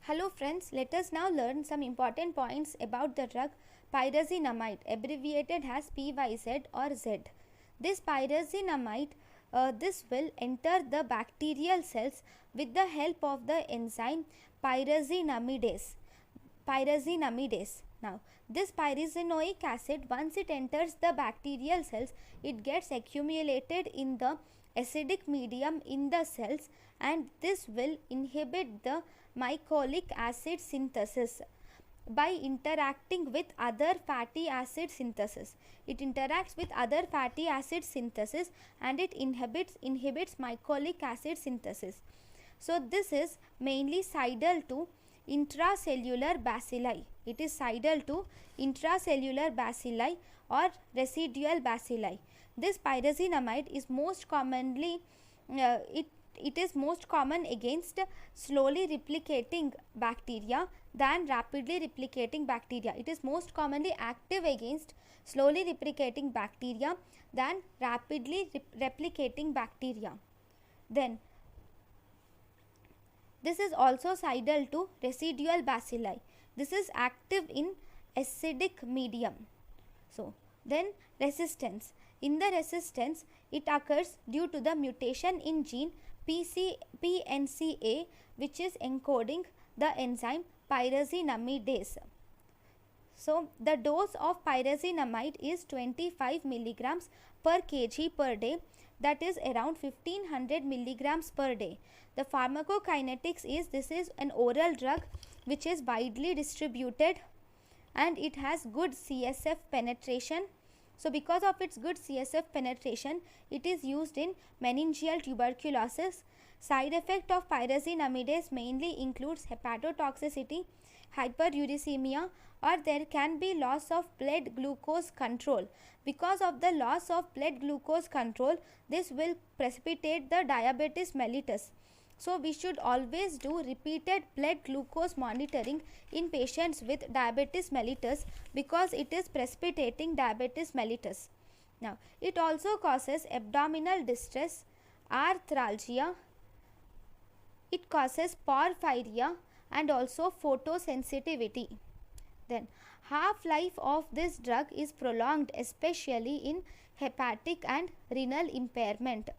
Hello friends, let us now learn some important points about the drug pyrazinamide, abbreviated as PYZ or Z. This pyrazinamide, this will enter the bacterial cells with the help of the enzyme pyrazinamidase. Now, this pyrazinoic acid, once it enters the bacterial cells, it gets accumulated in the acidic medium in the cells, and this will inhibit the mycolic acid synthesis by interacting with other fatty acid synthesis. It interacts with other fatty acid synthesis and it inhibits mycolic acid synthesis. So this is mainly cidal to intracellular bacilli. It is cidal to intracellular bacilli or residual bacilli. This pyrazinamide is most commonly it is most common against slowly replicating bacteria than rapidly replicating bacteria. It is most commonly active against slowly replicating bacteria than rapidly replicating bacteria. Then this is also cidal to residual bacilli. This is active in acidic medium. So then resistance. In the resistance, it occurs due to the mutation in gene PNCA, which is encoding the enzyme pyrazinamidase. So the dose of pyrazinamide is 25 milligrams per kg per day, that is around 1500 milligrams per day. The pharmacokinetics is, this is an oral drug which is widely distributed and it has good CSF penetration. So because of its good CSF penetration, it is used in meningeal tuberculosis. Side effect of pyrazinamidase mainly includes hepatotoxicity, hyperuricemia, or there can be loss of blood glucose control. Because of the loss of blood glucose control, this will precipitate the diabetes mellitus. So we should always do repeated blood glucose monitoring in patients with diabetes mellitus because it is precipitating diabetes mellitus. Now, it also causes abdominal distress, arthralgia, it causes porphyria and also photosensitivity. Then half-life of this drug is prolonged, especially in hepatic and renal impairment.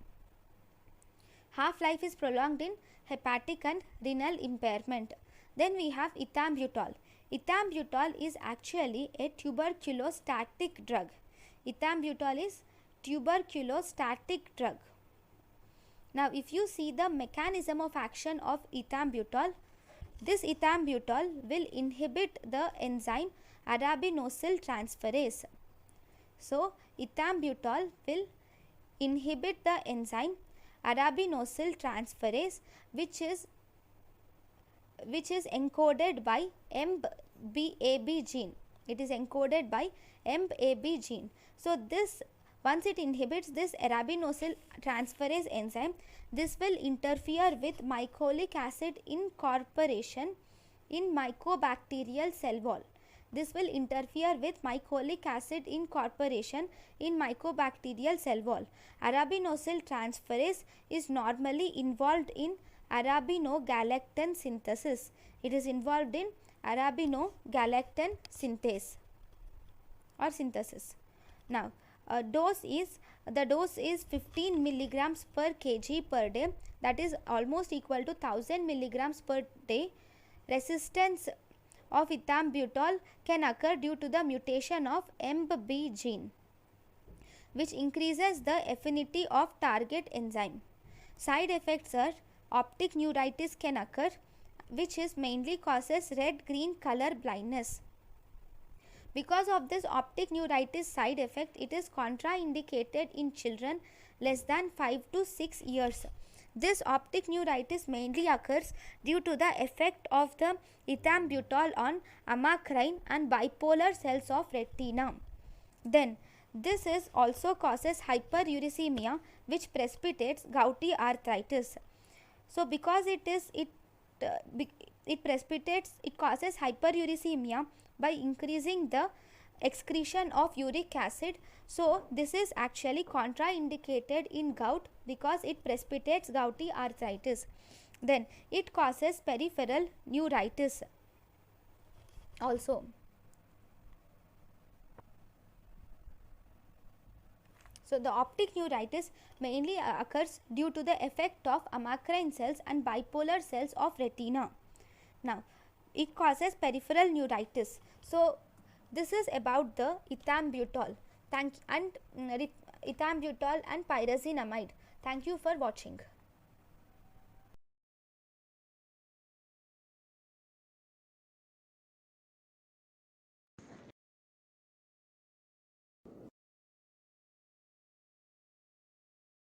Half-life is prolonged in hepatic and renal impairment. Then we have ethambutol. Ethambutol is actually a tuberculostatic drug. Ethambutol is tuberculostatic drug. Now if you see the mechanism of action of ethambutol, this ethambutol will inhibit the enzyme arabinosyl transferase. So ethambutol will inhibit the enzyme arabinosyl transferase, which is encoded by MBAB gene. It is encoded by MAB gene. So this, once it inhibits this arabinosyl transferase enzyme, this will interfere with mycolic acid incorporation in mycobacterial cell wall. This will interfere with mycolic acid incorporation in mycobacterial cell wall. Arabinosyl transferase is normally involved in arabinogalactan synthesis. It is involved in arabinogalactan synthase or synthesis. Now, the dose is 15 milligrams per kg per day, that is almost equal to 1000 milligrams per day. Resistance of ethambutol can occur due to the mutation of MB gene, which increases the affinity of target enzyme. Side effects are optic neuritis can occur, which is mainly causes red-green color blindness. Because of this optic neuritis side effect, it is contraindicated in children less than 5 to 6 years. This optic neuritis mainly occurs due to the effect of the ethambutol on amacrine and bipolar cells of retina. Then this is also causes hyperuricemia, which precipitates gouty arthritis. So because it causes hyperuricemia by increasing the excretion of uric acid. So this is actually contraindicated in gout because it precipitates gouty arthritis. Then it causes peripheral neuritis also. So the optic neuritis mainly occurs due to the effect of amacrine cells and bipolar cells of retina. Now it causes peripheral neuritis. So this is about the ethambutol. Ethambutol and pyrazinamide. Thank you for watching.